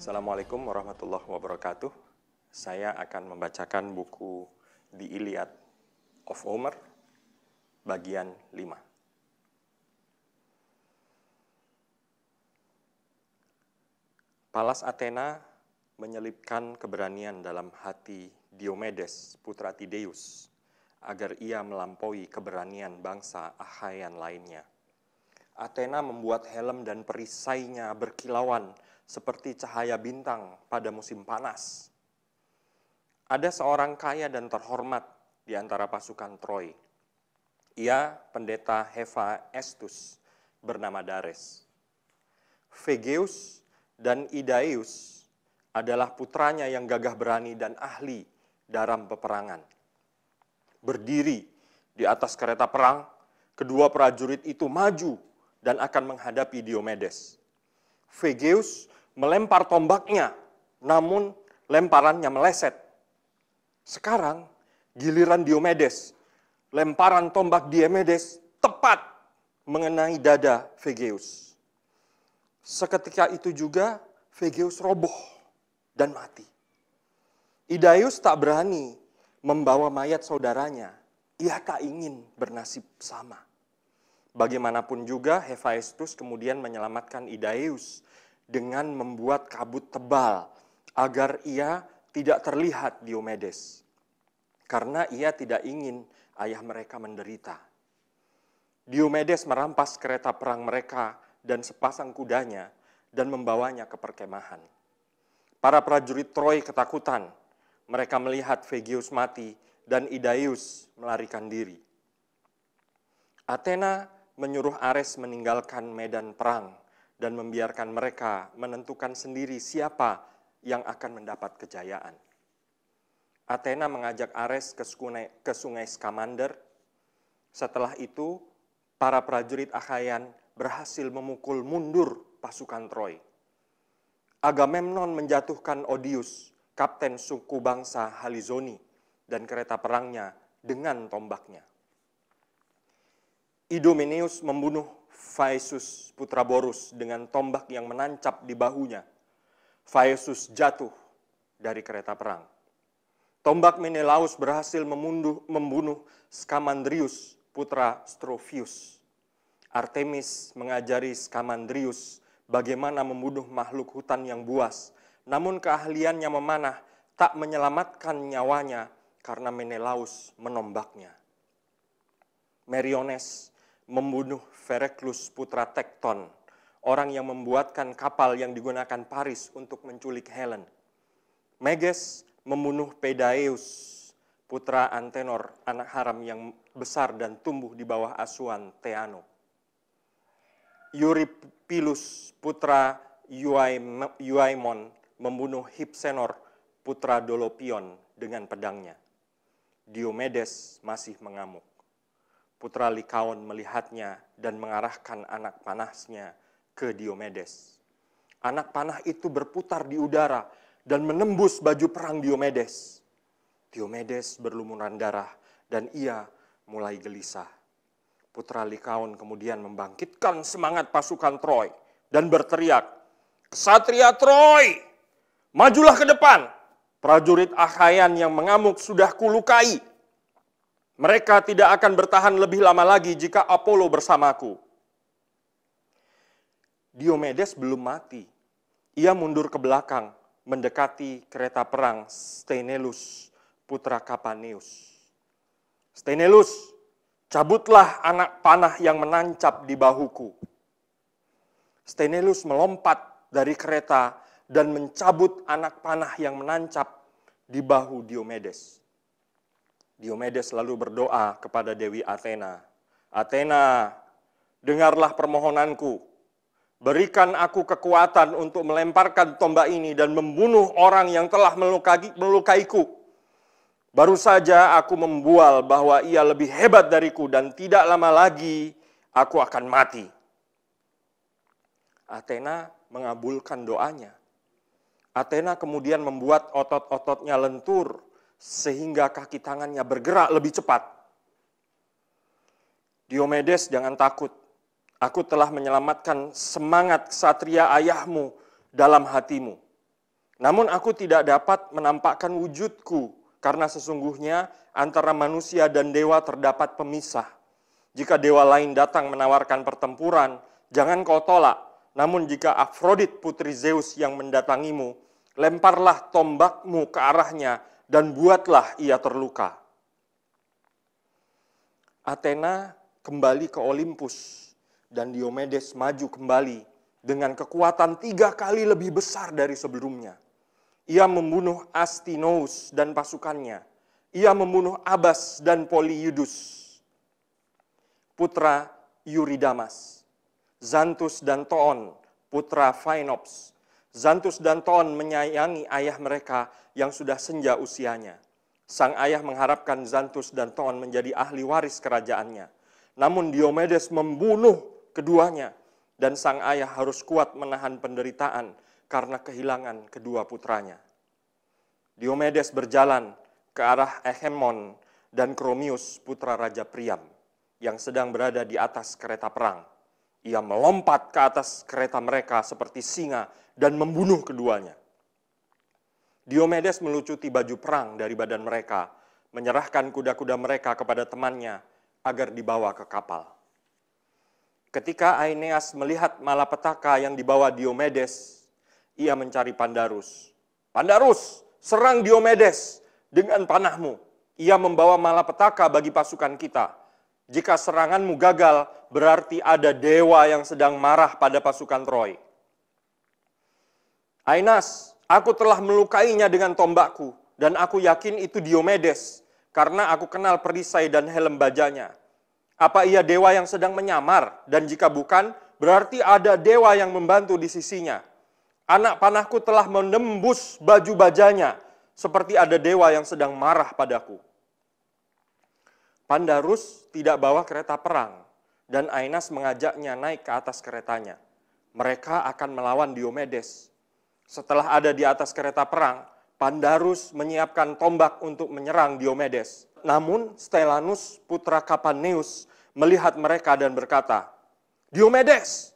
Assalamualaikum warahmatullahi wabarakatuh. Saya akan membacakan buku The Iliad of Homer, bagian 5. Palas Athena menyelipkan keberanian dalam hati Diomedes, putra Tydeus, agar ia melampaui keberanian bangsa Achaean lainnya. Athena membuat helm dan perisainya berkilauan seperti cahaya bintang pada musim panas. Ada seorang kaya dan terhormat di antara pasukan Troy. Ia pendeta Hephaestus bernama Dares. Phegeus dan Idaeus adalah putranya yang gagah berani dan ahli dalam peperangan. Berdiri di atas kereta perang, kedua prajurit itu maju dan akan menghadapi Diomedes. Phegeus melempar tombaknya, namun lemparannya meleset. Sekarang giliran Diomedes. Lemparan tombak Diomedes tepat mengenai dada Phegeus. Seketika itu juga Phegeus roboh dan mati. Idaeus tak berani membawa mayat saudaranya. Ia tak ingin bernasib sama. Bagaimanapun juga Hephaestus kemudian menyelamatkan Idaeus dengan membuat kabut tebal agar ia tidak terlihat Diomedes. Karena ia tidak ingin ayah mereka menderita. Diomedes merampas kereta perang mereka dan sepasang kudanya dan membawanya ke perkemahan. Para prajurit Troy ketakutan. Mereka melihat Phegeus mati dan Idaeus melarikan diri. Athena menyuruh Ares meninggalkan medan perang dan membiarkan mereka menentukan sendiri siapa yang akan mendapat kejayaan. Athena mengajak Ares ke sungai Scamander. Setelah itu, para prajurit Achaean berhasil memukul mundur pasukan Troy. Agamemnon menjatuhkan Odius, kapten suku bangsa Halizoni, dan kereta perangnya dengan tombaknya. Idomeneus membunuh Phaesus putra Borus dengan tombak yang menancap di bahunya. Phaesus jatuh dari kereta perang. Tombak Menelaus berhasil membunuh Scamandrius putra Strophius. Artemis mengajari Scamandrius bagaimana membunuh makhluk hutan yang buas. Namun keahliannya memanah tak menyelamatkan nyawanya karena Menelaus menombaknya. Meriones membunuh Phereclus putra Tekton, orang yang membuatkan kapal yang digunakan Paris untuk menculik Helen. Meges membunuh Pedaeus putra Antenor, anak haram yang besar dan tumbuh di bawah asuhan Theano. Eurypylus putra Euaemon membunuh Hypsenor putra Dolopion dengan pedangnya. Diomedes masih mengamuk. Putra Likaon melihatnya dan mengarahkan anak panahnya ke Diomedes. Anak panah itu berputar di udara dan menembus baju perang Diomedes. Diomedes berlumuran darah dan ia mulai gelisah. Putra Likaon kemudian membangkitkan semangat pasukan Troy dan berteriak, "Ksatria Troy, majulah ke depan! Prajurit Achaean yang mengamuk sudah kulukai. Mereka tidak akan bertahan lebih lama lagi jika Apollo bersamaku." Diomedes belum mati. Ia mundur ke belakang, mendekati kereta perang Sthenelus, putra Kapaneus. "Sthenelus, cabutlah anak panah yang menancap di bahuku." Sthenelus melompat dari kereta dan mencabut anak panah yang menancap di bahu Diomedes. Diomedes lalu berdoa kepada Dewi Athena. "Athena, dengarlah permohonanku. Berikan aku kekuatan untuk melemparkan tombak ini dan membunuh orang yang telah melukaiku. Baru saja aku membual bahwa ia lebih hebat dariku dan tidak lama lagi aku akan mati." Athena mengabulkan doanya. Athena kemudian membuat otot-ototnya lentur sehingga kaki tangannya bergerak lebih cepat. "Diomedes, jangan takut. Aku telah menyelamatkan semangat ksatria ayahmu dalam hatimu. Namun aku tidak dapat menampakkan wujudku, karena sesungguhnya antara manusia dan dewa terdapat pemisah. Jika dewa lain datang menawarkan pertempuran, jangan kau tolak. Namun jika Afrodit putri Zeus yang mendatangimu, lemparlah tombakmu ke arahnya dan buatlah ia terluka. Athena kembali ke Olympus dan Diomedes maju kembali dengan kekuatan 3 kali lebih besar dari sebelumnya. Ia membunuh Astinous dan pasukannya. Ia membunuh Abas dan Polyidus, putra Eurydamas. Xanthus dan Toon, putra Phaenops. Xanthus dan Toon menyayangi ayah mereka yang sudah senja usianya. Sang ayah mengharapkan Xanthus dan Toon menjadi ahli waris kerajaannya. Namun Diomedes membunuh keduanya, dan sang ayah harus kuat menahan penderitaan karena kehilangan kedua putranya. Diomedes berjalan ke arah Agamemnon dan Chromius, putra Raja Priam, yang sedang berada di atas kereta perang. Ia melompat ke atas kereta mereka seperti singa dan membunuh keduanya. Diomedes melucuti baju perang dari badan mereka, menyerahkan kuda-kuda mereka kepada temannya agar dibawa ke kapal. Ketika Aeneas melihat malapetaka yang dibawa Diomedes, ia mencari Pandarus. Pandarus, serang Diomedes dengan panahmu. Ia membawa malapetaka bagi pasukan kita. Jika seranganmu gagal, berarti ada dewa yang sedang marah pada pasukan Troy. Aeneas, aku telah melukainya dengan tombakku, dan aku yakin itu Diomedes, karena aku kenal perisai dan helm bajanya. Apa ia dewa yang sedang menyamar? Dan jika bukan, berarti ada dewa yang membantu di sisinya. Anak panahku telah menembus baju bajanya, seperti ada dewa yang sedang marah padaku. Pandarus tidak bawa kereta perang, dan Aeneas mengajaknya naik ke atas keretanya. Mereka akan melawan Diomedes. Setelah ada di atas kereta perang, Pandarus menyiapkan tombak untuk menyerang Diomedes. Namun Stelanus, putra Kapaneus, melihat mereka dan berkata, Diomedes,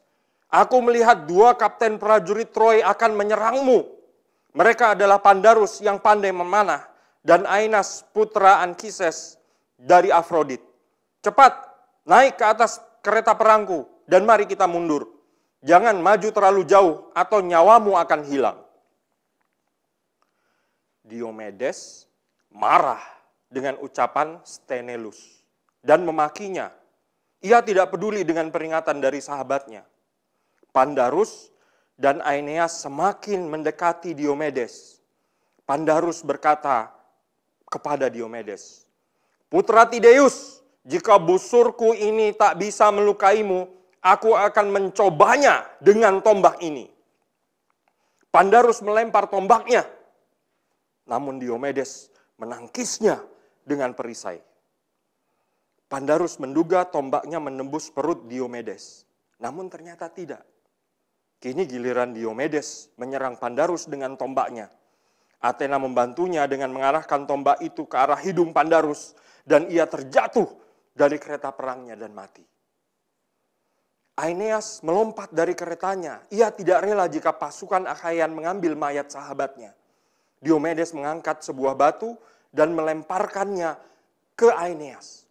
aku melihat 2 kapten prajurit Troy akan menyerangmu. Mereka adalah Pandarus yang pandai memanah dan Aeneas, putra Anchises dari Afrodit. Cepat, naik ke atas kereta perangku dan mari kita mundur. Jangan maju terlalu jauh atau nyawamu akan hilang. Diomedes marah dengan ucapan Sthenelus dan memakinya. Ia tidak peduli dengan peringatan dari sahabatnya. Pandarus dan Aeneas semakin mendekati Diomedes. Pandarus berkata kepada Diomedes, Putra Tydeus, jika busurku ini tak bisa melukaimu, aku akan mencobanya dengan tombak ini. Pandarus melempar tombaknya, namun Diomedes menangkisnya dengan perisai. Pandarus menduga tombaknya menembus perut Diomedes, namun ternyata tidak. Kini giliran Diomedes menyerang Pandarus dengan tombaknya. Athena membantunya dengan mengarahkan tombak itu ke arah hidung Pandarus, dan ia terjatuh dari kereta perangnya dan mati. Aeneas melompat dari keretanya. Ia tidak rela jika pasukan Achaean mengambil mayat sahabatnya. Diomedes mengangkat sebuah batu dan melemparkannya ke Aeneas.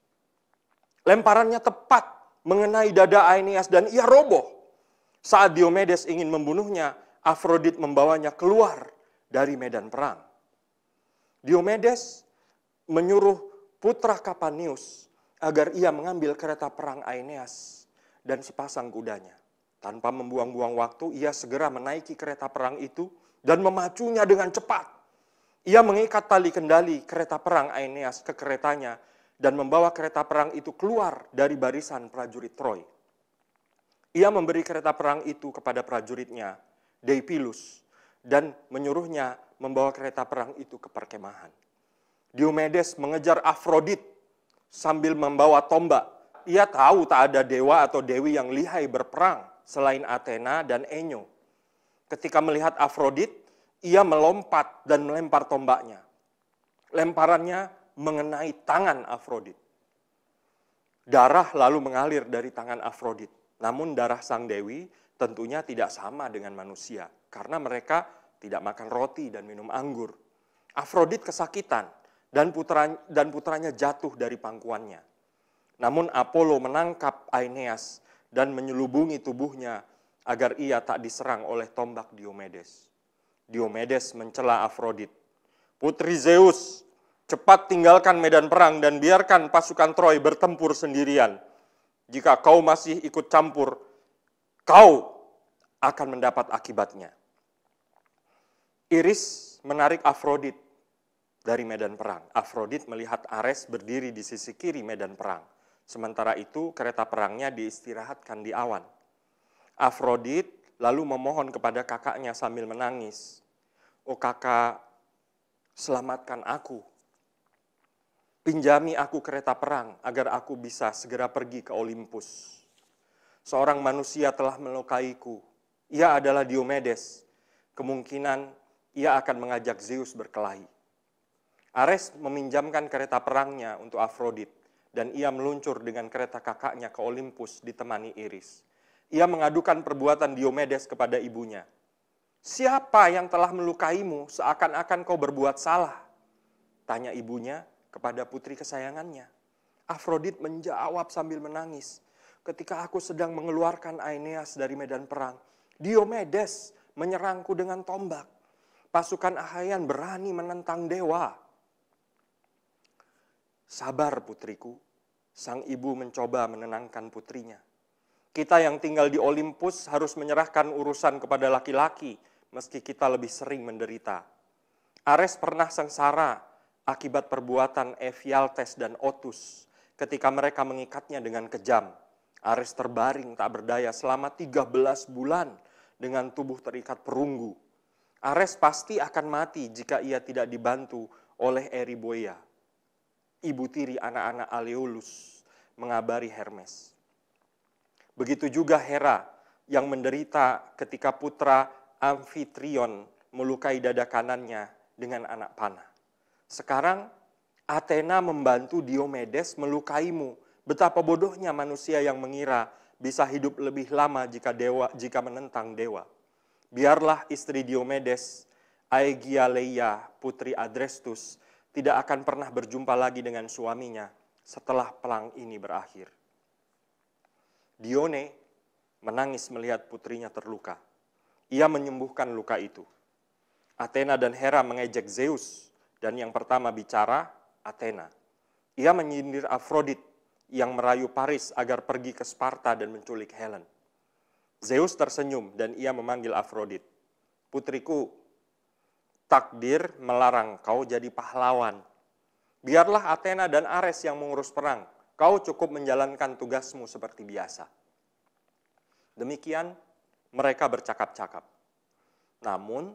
Lemparannya tepat mengenai dada Aeneas dan ia roboh. Saat Diomedes ingin membunuhnya, Afrodit membawanya keluar dari medan perang. Diomedes menyuruh putra Kapaneus agar ia mengambil kereta perang Aeneas dan sepasang kudanya. Tanpa membuang-buang waktu, ia segera menaiki kereta perang itu dan memacunya dengan cepat. Ia mengikat tali kendali kereta perang Aeneas ke keretanya dan membawa kereta perang itu keluar dari barisan prajurit Troy. Ia memberi kereta perang itu kepada prajuritnya, Deipilus, dan menyuruhnya membawa kereta perang itu ke perkemahan. Diomedes mengejar Afrodit sambil membawa tombak. Ia tahu tak ada dewa atau dewi yang lihai berperang selain Athena dan Enyo. Ketika melihat Afrodit, ia melompat dan melempar tombaknya. Lemparannya mengenai tangan Afrodit. Darah lalu mengalir dari tangan Afrodit. Namun darah sang dewi tentunya tidak sama dengan manusia, karena mereka tidak makan roti dan minum anggur. Afrodit kesakitan dan putranya jatuh dari pangkuannya. Namun Apollo menangkap Aeneas dan menyelubungi tubuhnya agar ia tak diserang oleh tombak Diomedes. Diomedes mencela Afrodit. "Putri Zeus, cepat tinggalkan medan perang dan biarkan pasukan Troy bertempur sendirian. Jika kau masih ikut campur, kau akan mendapat akibatnya." Iris menarik Afrodit dari medan perang. Afrodit melihat Ares berdiri di sisi kiri medan perang. Sementara itu kereta perangnya diistirahatkan di awan. Afrodit lalu memohon kepada kakaknya sambil menangis. "Oh kakak, selamatkan aku. Pinjami aku kereta perang agar aku bisa segera pergi ke Olympus. Seorang manusia telah melukaiku. Ia adalah Diomedes. Kemungkinan ia akan mengajak Zeus berkelahi." Ares meminjamkan kereta perangnya untuk Afrodit dan ia meluncur dengan kereta kakaknya ke Olympus ditemani Iris. Ia mengadukan perbuatan Diomedes kepada ibunya. "Siapa yang telah melukaimu seakan-akan kau berbuat salah?" tanya ibunya kepada putri kesayangannya. Afrodit menjawab sambil menangis. "Ketika aku sedang mengeluarkan Aeneas dari medan perang, Diomedes menyerangku dengan tombak. Pasukan Achaean berani menentang dewa." "Sabar putriku," sang ibu mencoba menenangkan putrinya. "Kita yang tinggal di Olympus harus menyerahkan urusan kepada laki-laki, meski kita lebih sering menderita. Ares pernah sengsara akibat perbuatan Ephialtes dan Otus ketika mereka mengikatnya dengan kejam. Ares terbaring tak berdaya selama 13 bulan dengan tubuh terikat perunggu. Ares pasti akan mati jika ia tidak dibantu oleh Eriboea, ibu tiri anak-anak Aleolus, mengabari Hermes. Begitu juga Hera yang menderita ketika putra Amfitrion melukai dada kanannya dengan anak panah. Sekarang Athena membantu Diomedes melukaimu. Betapa bodohnya manusia yang mengira bisa hidup lebih lama jika menentang dewa. Biarlah istri Diomedes, Aegialeia, putri Adrestus, tidak akan pernah berjumpa lagi dengan suaminya setelah perang ini berakhir." Dione menangis melihat putrinya terluka. Ia menyembuhkan luka itu. Athena dan Hera mengejek Zeus, dan yang pertama bicara Athena. Ia menyindir Afrodit yang merayu Paris agar pergi ke Sparta dan menculik Helen. Zeus tersenyum dan ia memanggil Afrodit. "Putriku, takdir melarang kau jadi pahlawan. Biarlah Athena dan Ares yang mengurus perang. Kau cukup menjalankan tugasmu seperti biasa." Demikian mereka bercakap-cakap. Namun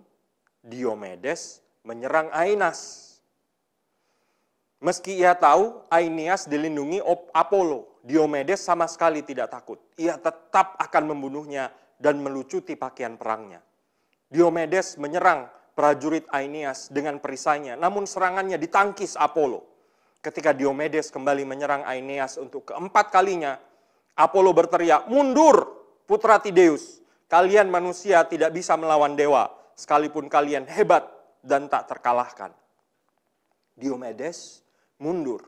Diomedes menyerang Aeneas. Meski ia tahu Aeneas dilindungi Apollo, Diomedes sama sekali tidak takut. Ia tetap akan membunuhnya dan melucuti pakaian perangnya. Diomedes menyerang prajurit Aeneas dengan perisainya, namun serangannya ditangkis Apollo. Ketika Diomedes kembali menyerang Aeneas untuk keempat kalinya, Apollo berteriak, "Mundur, putra Tydeus. Kalian manusia tidak bisa melawan dewa, sekalipun kalian hebat dan tak terkalahkan." Diomedes mundur.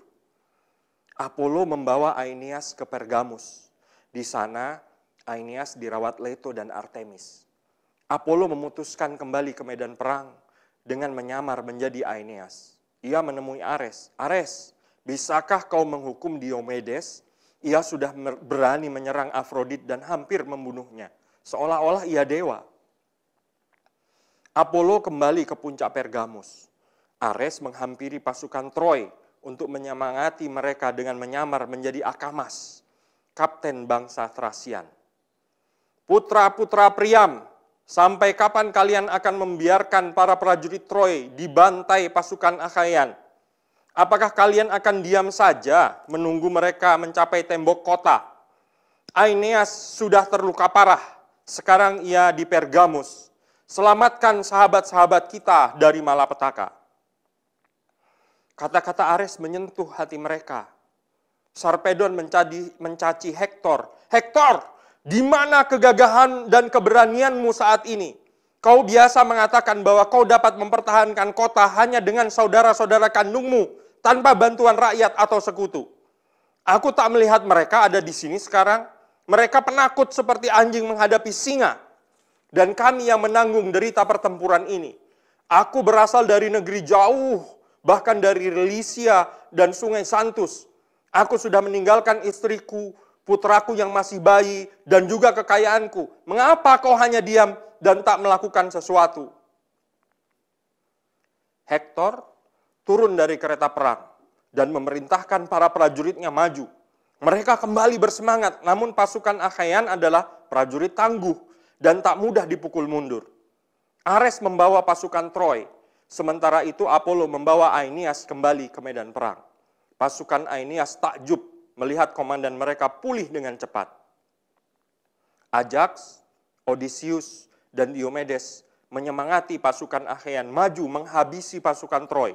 Apollo membawa Aeneas ke Pergamus. Di sana, Aeneas dirawat Leto dan Artemis. Apollo memutuskan kembali ke medan perang dengan menyamar menjadi Aeneas. Ia menemui Ares. "Ares, bisakah kau menghukum Diomedes? Ia sudah berani menyerang Afrodit dan hampir membunuhnya, seolah-olah ia dewa." Apollo kembali ke puncak Pergamus. Ares menghampiri pasukan Troy untuk menyemangati mereka dengan menyamar menjadi Akamas, kapten bangsa Thracian. "Putra-putra Priam, sampai kapan kalian akan membiarkan para prajurit Troy dibantai pasukan Achaean? Apakah kalian akan diam saja menunggu mereka mencapai tembok kota? Aeneas sudah terluka parah, sekarang ia di Pergamus. Selamatkan sahabat-sahabat kita dari malapetaka." Kata-kata Ares menyentuh hati mereka. Sarpedon mencaci Hektor. "Hektor, di mana kegagahan dan keberanianmu saat ini? Kau biasa mengatakan bahwa kau dapat mempertahankan kota hanya dengan saudara-saudara kandungmu, tanpa bantuan rakyat atau sekutu. Aku tak melihat mereka ada di sini sekarang. Mereka penakut seperti anjing menghadapi singa. Dan kami yang menanggung derita pertempuran ini. Aku berasal dari negeri jauh, bahkan dari Lycia dan sungai Santus. Aku sudah meninggalkan istriku, putraku yang masih bayi, dan juga kekayaanku. Mengapa kau hanya diam dan tak melakukan sesuatu? Hektor turun dari kereta perang dan memerintahkan para prajuritnya maju. Mereka kembali bersemangat, namun pasukan Achaean adalah prajurit tangguh dan tak mudah dipukul mundur. Ares membawa pasukan Troy, sementara itu Apollo membawa Aeneas kembali ke medan perang. Pasukan Aeneas takjub melihat komandan mereka pulih dengan cepat. Ajax, Odysseus, dan Diomedes menyemangati pasukan Achaean maju menghabisi pasukan Troy.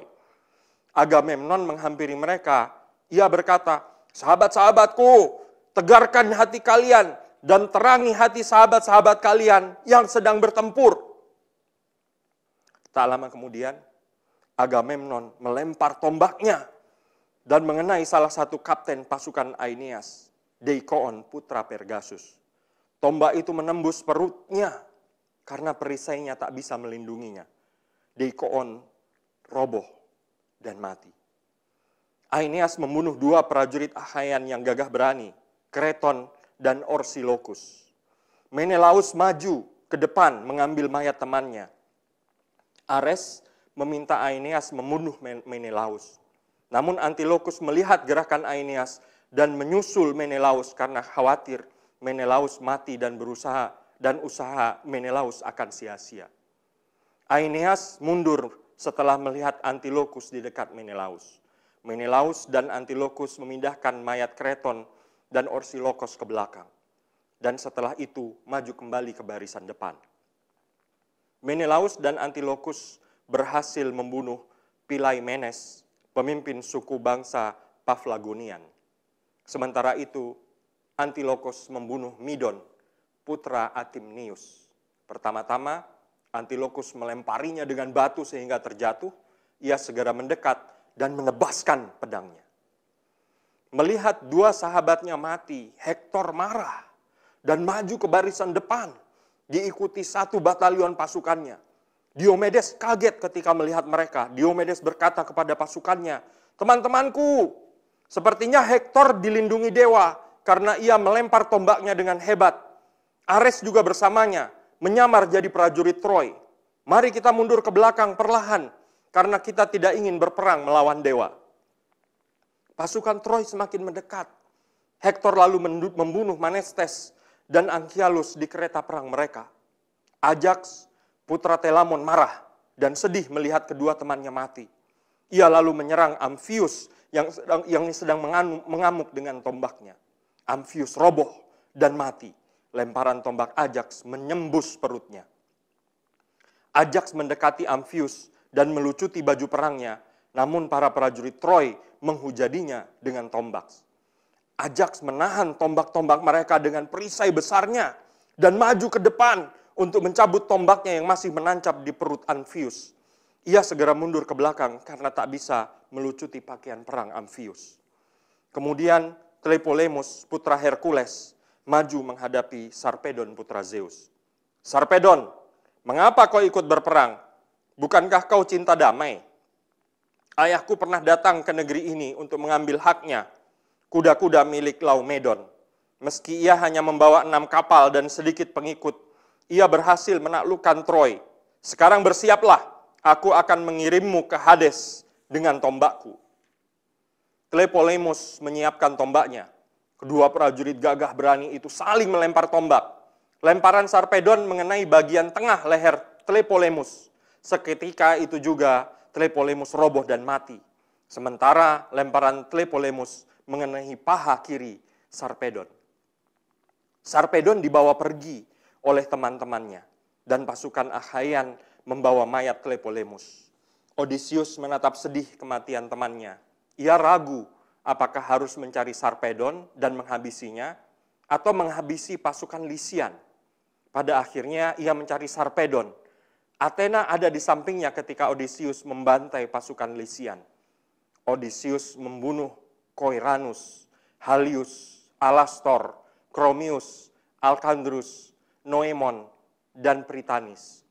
Agamemnon menghampiri mereka. Ia berkata, "Sahabat-sahabatku, tegarkan hati kalian dan terangi hati sahabat-sahabat kalian yang sedang bertempur." Tak lama kemudian, Agamemnon melempar tombaknya dan mengenai salah satu kapten pasukan Aeneas, Deikoon putra Pergasus. Tombak itu menembus perutnya karena perisainya tak bisa melindunginya. Deikoon roboh dan mati. Aeneas membunuh 2 prajurit Achaean yang gagah berani, Kreton dan Orsilochus. Menelaus maju ke depan mengambil mayat temannya. Ares meminta Aeneas membunuh Menelaus. Namun Antilochus melihat gerakan Aeneas dan menyusul Menelaus karena khawatir Menelaus mati dan usaha Menelaus akan sia-sia. Aeneas mundur setelah melihat Antilochus di dekat Menelaus. Menelaus dan Antilochus memindahkan mayat Kreton dan Orsilochus ke belakang. Dan setelah itu maju kembali ke barisan depan. Menelaus dan Antilochus berhasil membunuh Pilaimenes, pemimpin suku bangsa Paphlagonian. Sementara itu, Antilochus membunuh Midon, putra Atimnius. Pertama-tama, Antilochus melemparinya dengan batu sehingga terjatuh. Ia segera mendekat dan menebaskan pedangnya. Melihat 2 sahabatnya mati, Hektor marah dan maju ke barisan depan, diikuti 1 batalion pasukannya. Diomedes kaget ketika melihat mereka. Diomedes berkata kepada pasukannya, "Teman-temanku, sepertinya Hektor dilindungi dewa karena ia melempar tombaknya dengan hebat. Ares juga bersamanya, menyamar jadi prajurit Troy. Mari kita mundur ke belakang perlahan, karena kita tidak ingin berperang melawan dewa." Pasukan Troy semakin mendekat. Hektor lalu membunuh Manestes dan Anchialus di kereta perang mereka. Ajax, putra Telamon marah dan sedih melihat kedua temannya mati. Ia lalu menyerang Amphius yang sedang mengamuk dengan tombaknya. Amphius roboh dan mati. Lemparan tombak Ajax menyembus perutnya. Ajax mendekati Amphius dan melucuti baju perangnya, namun para prajurit Troy menghujaninya dengan tombak. Ajax menahan tombak-tombak mereka dengan perisai besarnya dan maju ke depan untuk mencabut tombaknya yang masih menancap di perut Amphius. Ia segera mundur ke belakang karena tak bisa melucuti pakaian perang Amphius. Kemudian Tlepolemus, putra Hercules, maju menghadapi Sarpedon putra Zeus. "Sarpedon, mengapa kau ikut berperang? Bukankah kau cinta damai? Ayahku pernah datang ke negeri ini untuk mengambil haknya, kuda-kuda milik Laomedon. Meski ia hanya membawa 6 kapal dan sedikit pengikut, ia berhasil menaklukkan Troy. Sekarang bersiaplah, aku akan mengirimmu ke Hades dengan tombakku." Tlepolemus menyiapkan tombaknya. Kedua prajurit gagah berani itu saling melempar tombak. Lemparan Sarpedon mengenai bagian tengah leher Tlepolemus. Seketika itu juga Tlepolemus roboh dan mati. Sementara lemparan Tlepolemus mengenai paha kiri Sarpedon. Sarpedon dibawa pergi oleh teman-temannya dan pasukan Achaean membawa mayat Tlepolemus. Odysseus menatap sedih kematian temannya. Ia ragu apakah harus mencari Sarpedon dan menghabisinya atau menghabisi pasukan Lycian. Pada akhirnya ia mencari Sarpedon Athena ada di sampingnya ketika Odysseus membantai pasukan Lycian. Odysseus membunuh Koiranus, Halius, Alastor, Chromius, Alkandrus, Noemon, dan Prytanis.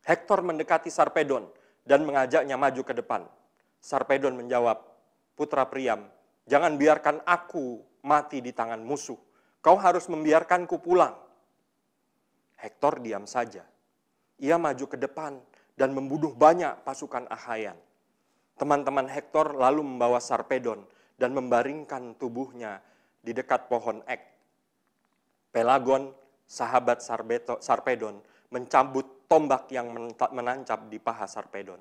Hektor mendekati Sarpedon dan mengajaknya maju ke depan. Sarpedon menjawab, "Putra Priam, jangan biarkan aku mati di tangan musuh. Kau harus membiarkanku pulang." Hektor diam saja. Ia maju ke depan dan membunuh banyak pasukan Achaean. Teman-teman Hektor lalu membawa Sarpedon dan membaringkan tubuhnya di dekat pohon ek. Pelagon, sahabat Sarpedon, mencabut tombak yang menancap di paha Sarpedon.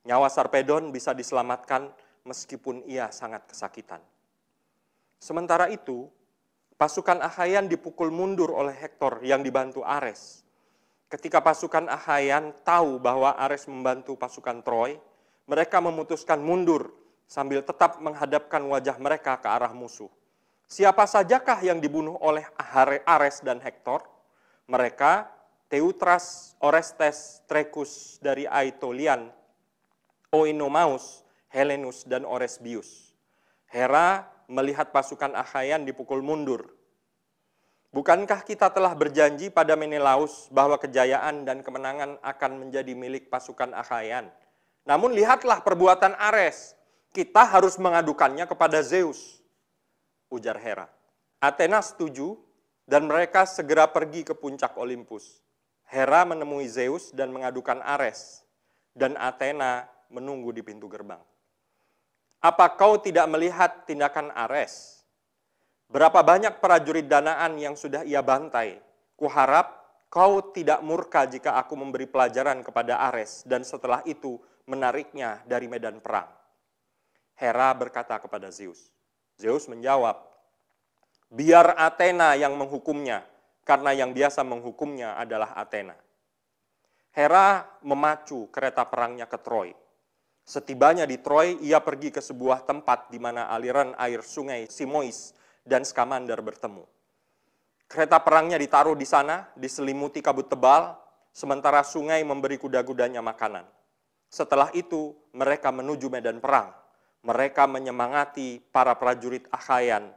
Nyawa Sarpedon bisa diselamatkan meskipun ia sangat kesakitan. Sementara itu, pasukan Achaean dipukul mundur oleh Hektor yang dibantu Ares. Ketika pasukan Achaean tahu bahwa Ares membantu pasukan Troy, mereka memutuskan mundur sambil tetap menghadapkan wajah mereka ke arah musuh. Siapa sajakah yang dibunuh oleh Ares dan Hektor? Mereka, Teutras, Orestes, Trecus dari Aetolian, Oinomaus, Helenus, dan Oresbius. Hera melihat pasukan Achaean dipukul mundur. Bukankah kita telah berjanji pada Menelaus bahwa kejayaan dan kemenangan akan menjadi milik pasukan Achaean? Namun lihatlah perbuatan Ares. Kita harus mengadukannya kepada Zeus, ujar Hera. Athena setuju dan mereka segera pergi ke puncak Olympus. Hera menemui Zeus dan mengadukan Ares, dan Athena menunggu di pintu gerbang. Apa kau tidak melihat tindakan Ares? Berapa banyak prajurit danaan yang sudah ia bantai? Kuharap kau tidak murka jika aku memberi pelajaran kepada Ares dan setelah itu menariknya dari medan perang. Hera berkata kepada Zeus. Zeus menjawab, biar Athena yang menghukumnya, karena yang biasa menghukumnya adalah Athena. Hera memacu kereta perangnya ke Troy. Setibanya di Troy, ia pergi ke sebuah tempat di mana aliran air sungai Simois dan Scamander bertemu. Kereta perangnya ditaruh di sana, diselimuti kabut tebal, sementara sungai memberi kuda-kudanya makanan. Setelah itu, mereka menuju medan perang. Mereka menyemangati para prajurit Achaean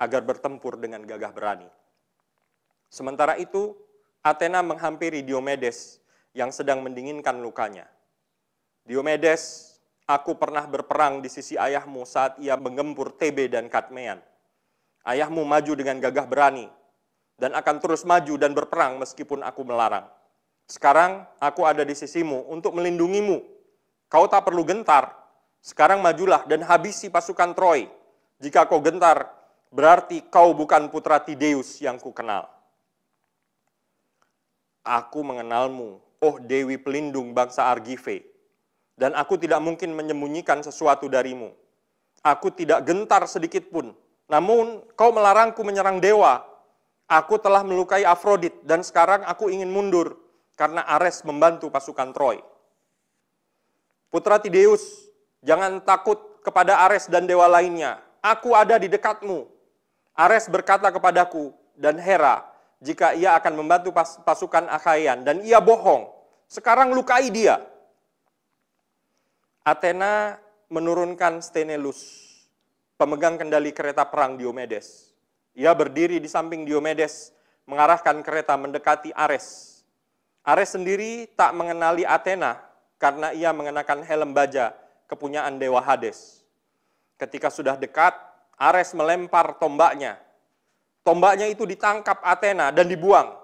agar bertempur dengan gagah berani. Sementara itu, Athena menghampiri Diomedes yang sedang mendinginkan lukanya. Diomedes, aku pernah berperang di sisi ayahmu saat ia menggempur Thebe dan Kadmean. Ayahmu maju dengan gagah berani dan akan terus maju dan berperang meskipun aku melarang. Sekarang aku ada di sisimu untuk melindungimu. Kau tak perlu gentar. Sekarang majulah dan habisi pasukan Troy. Jika kau gentar, berarti kau bukan putra Tydeus yang kukenal. Aku mengenalmu, oh Dewi pelindung bangsa Argive, dan aku tidak mungkin menyembunyikan sesuatu darimu. Aku tidak gentar sedikit pun, namun kau melarangku menyerang dewa. Aku telah melukai Afrodit dan sekarang aku ingin mundur karena Ares membantu pasukan Troy. Putra Tydeus, jangan takut kepada Ares dan dewa lainnya. Aku ada di dekatmu. Ares berkata kepadaku dan Hera, jika ia akan membantu pasukan Achaean dan ia bohong, sekarang lukai dia. Athena menurunkan Sthenelus, pemegang kendali kereta perang Diomedes. Ia berdiri di samping Diomedes, mengarahkan kereta mendekati Ares. Ares sendiri tak mengenali Athena karena ia mengenakan helm baja kepunyaan dewa Hades. Ketika sudah dekat, Ares melempar tombaknya. Tombaknya itu ditangkap Athena dan dibuang.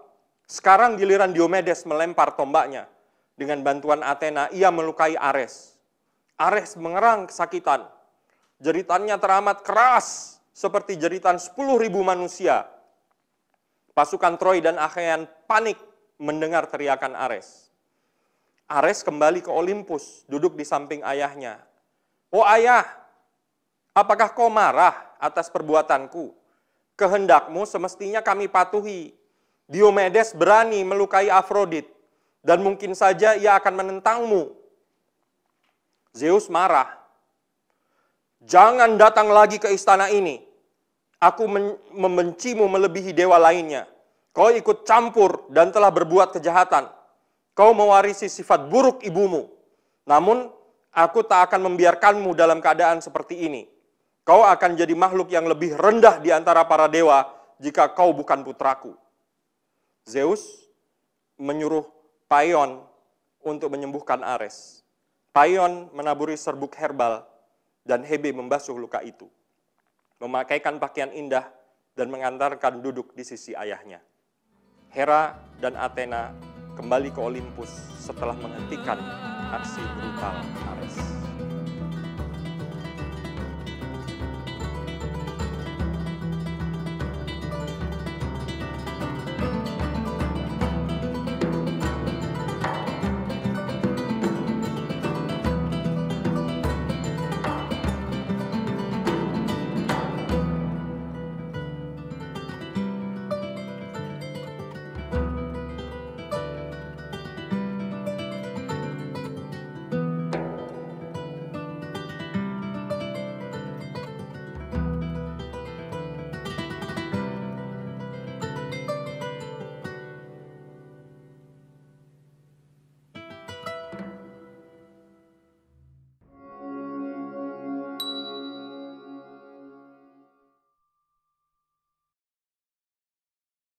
Sekarang giliran Diomedes melempar tombaknya. Dengan bantuan Athena, ia melukai Ares. Ares mengerang kesakitan. Jeritannya teramat keras, seperti jeritan 10.000 manusia. Pasukan Troy dan Achaean panik mendengar teriakan Ares. Ares kembali ke Olympus, duduk di samping ayahnya. Oh ayah, apakah kau marah atas perbuatanku? Kehendakmu semestinya kami patuhi. Diomedes berani melukai Afrodit, dan mungkin saja ia akan menentangmu. Zeus marah. Jangan datang lagi ke istana ini. Aku membencimu melebihi dewa lainnya. Kau ikut campur dan telah berbuat kejahatan. Kau mewarisi sifat buruk ibumu. Namun, aku tak akan membiarkanmu dalam keadaan seperti ini. Kau akan jadi makhluk yang lebih rendah di antara para dewa jika kau bukan putraku. Zeus menyuruh Paion untuk menyembuhkan Ares. Paion menaburi serbuk herbal dan Hebe membasuh luka itu. Memakaikan pakaian indah dan mengantarkan duduk di sisi ayahnya. Hera dan Athena kembali ke Olympus setelah menghentikan aksi brutal Ares.